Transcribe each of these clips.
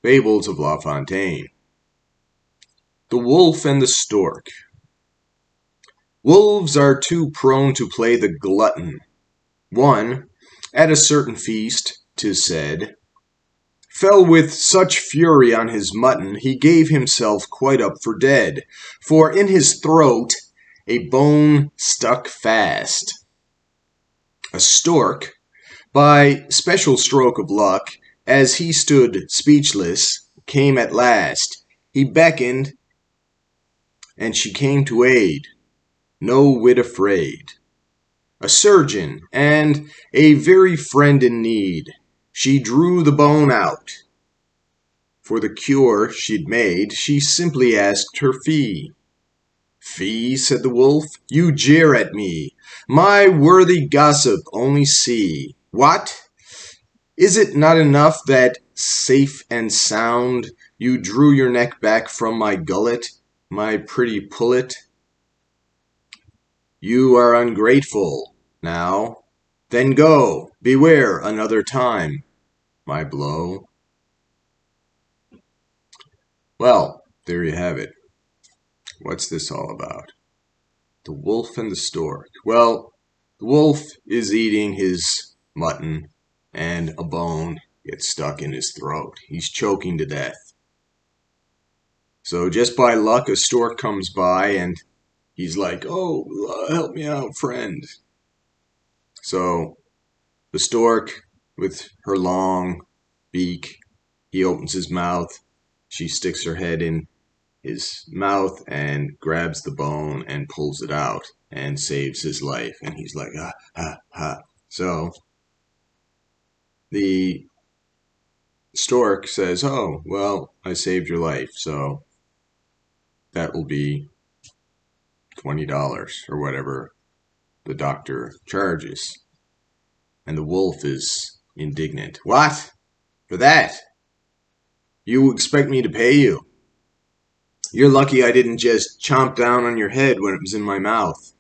Fables of La Fontaine. The Wolf and the Stork. Wolves are too prone to play the glutton. One, at a certain feast, 'tis said, fell with such fury on his mutton, he gave himself quite up for dead, for in his throat a bone stuck fast. A stork, by special stroke of luck, as he stood speechless, came at last. He beckoned, and she came to aid, no whit afraid. A surgeon, and a very friend in need, she drew the bone out. For the cure she'd made, she simply asked her fee. Fee, said the wolf, you jeer at me. My worthy gossip, only see. What? Is it not enough that, safe and sound, you drew your neck back from my gullet, my pretty pullet? You are ungrateful, now. Then go, beware another time, my blow. Well, there you have it. What's this all about? The wolf and the stork. Well, the wolf is eating his mutton, and a bone gets stuck in his throat. He's choking to death. So just by luck, a stork comes by, and he's like, oh, help me out, friend. So the stork, with her long beak, he opens his mouth. She sticks her head in his mouth and grabs the bone and pulls it out and saves his life. And he's like, ah, ah, ah. So the stork says, oh, well, I saved your life, so that will be $20 or whatever the doctor charges. And the wolf is indignant. What? For that? You expect me to pay you? You're lucky I didn't just chomp down on your head when it was in my mouth.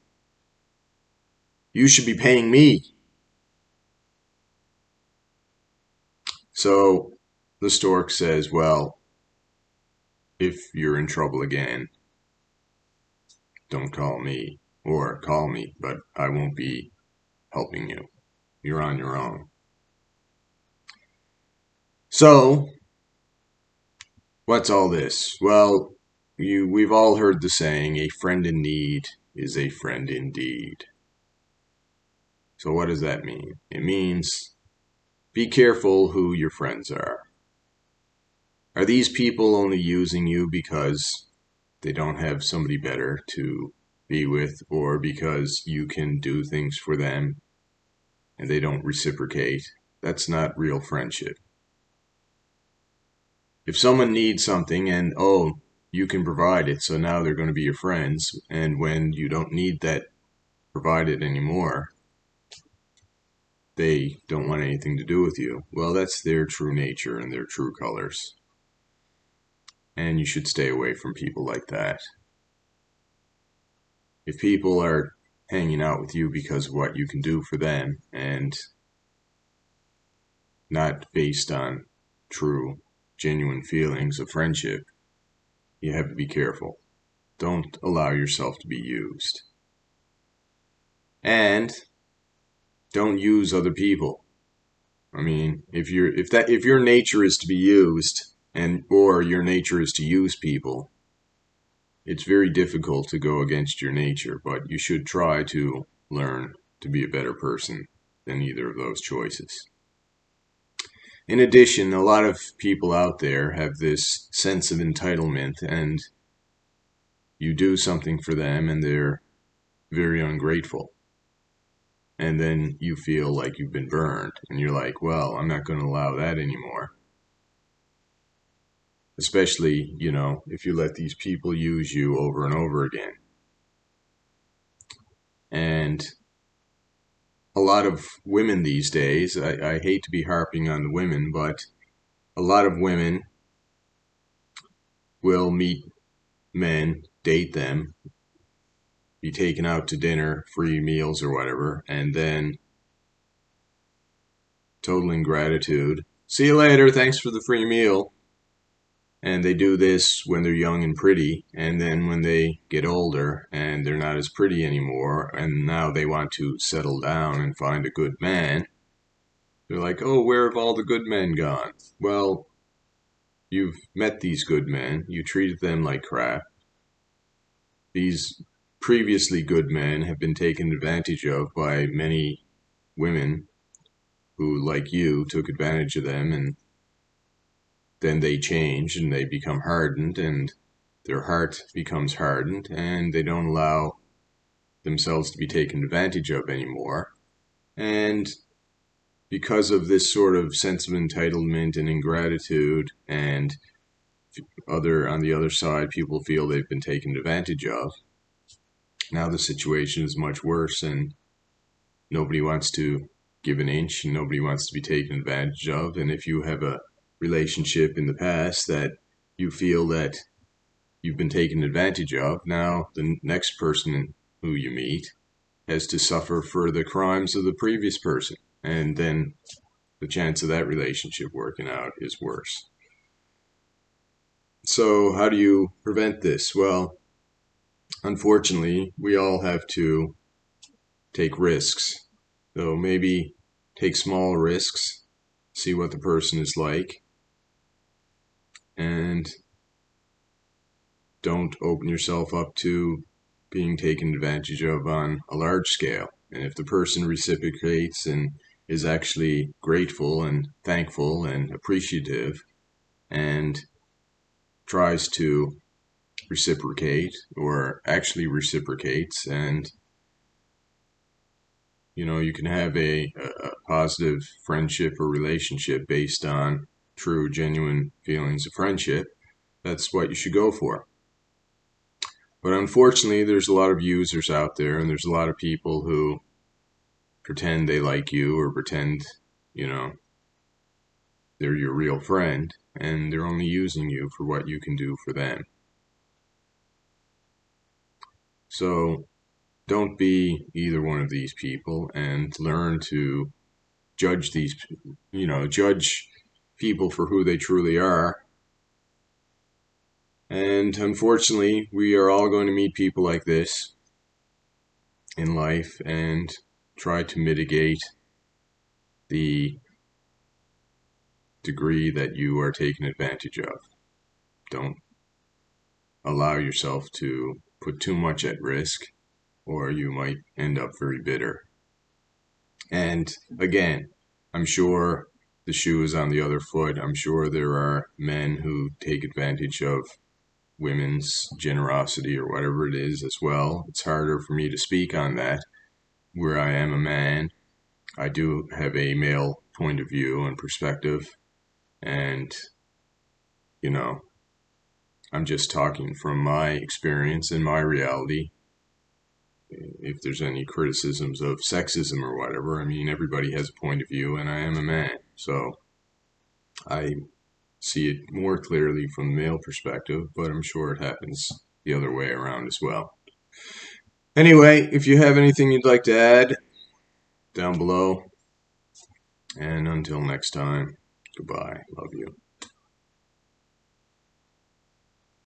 You should be paying me. So the stork says, well, if you're in trouble again, don't call me, or call me, but I won't be helping you. You're on your own. So, what's all this? Well, we've all heard the saying, a friend in need is a friend indeed. So what does that mean? It means be careful who your friends are. Are these people only using you because they don't have somebody better to be with, or because you can do things for them and they don't reciprocate? That's not real friendship. If someone needs something and, oh, you can provide it, so now they're going to be your friends, and when you don't need that provided anymore, they don't want anything to do with you. Well, that's their true nature and their true colors. And you should stay away from people like that. If people are hanging out with you because of what you can do for them and not based on true, genuine feelings of friendship, you have to be careful. Don't allow yourself to be used. And don't use other people. I mean, if your nature is to be used, or your nature is to use people, it's very difficult to go against your nature, but you should try to learn to be a better person than either of those choices. In addition, a lot of people out there have this sense of entitlement, and you do something for them and they're very ungrateful. And then you feel like you've been burned, and you're like, well, I'm not going to allow that anymore. Especially, if you let these people use you over and over again. And a lot of women these days, I hate to be harping on the women, but a lot of women will meet men, date them, be taken out to dinner, free meals or whatever, and then total ingratitude. See you later, thanks for the free meal. And they do this when they're young and pretty, and then when they get older and they're not as pretty anymore, and now they want to settle down and find a good man, they're like, oh, where have all the good men gone? Well, you've met these good men, you treated them like crap. These previously good men have been taken advantage of by many women who, like you, took advantage of them, and then they change and they become hardened, and their heart becomes hardened, and they don't allow themselves to be taken advantage of anymore. And because of this sort of sense of entitlement and ingratitude, and on the other side, people feel they've been taken advantage of. Now the situation is much worse, and nobody wants to give an inch, and nobody wants to be taken advantage of. And if you have a relationship in the past that you feel that you've been taken advantage of, now the next person who you meet has to suffer for the crimes of the previous person, and then the chance of that relationship working out is worse. So how do you prevent this? Well, unfortunately, we all have to take risks. So maybe take small risks, see what the person is like, and don't open yourself up to being taken advantage of on a large scale. And if the person reciprocates and is actually grateful and thankful and appreciative and tries to reciprocate or actually reciprocates, and you can have a positive friendship or relationship based on true, genuine feelings of friendship, that's what you should go for. But unfortunately, there's a lot of users out there, and there's a lot of people who pretend they like you or pretend, they're your real friend, and they're only using you for what you can do for them. So don't be either one of these people, and learn to judge judge people for who they truly are. And unfortunately, we are all going to meet people like this in life, and try to mitigate the degree that you are taken advantage of. Don't allow yourself to put too much at risk, or you might end up very bitter. And again, I'm sure the shoe is on the other foot. I'm sure there are men who take advantage of women's generosity or whatever it is as well. It's harder for me to speak on that, where I am a man. I do have a male point of view and perspective, and I'm just talking from my experience and my reality. If there's any criticisms of sexism or whatever, I mean, everybody has a point of view, and I am a man, so I see it more clearly from the male perspective, but I'm sure it happens the other way around as well. Anyway, if you have anything you'd like to add, down below. And until next time, goodbye. Love you.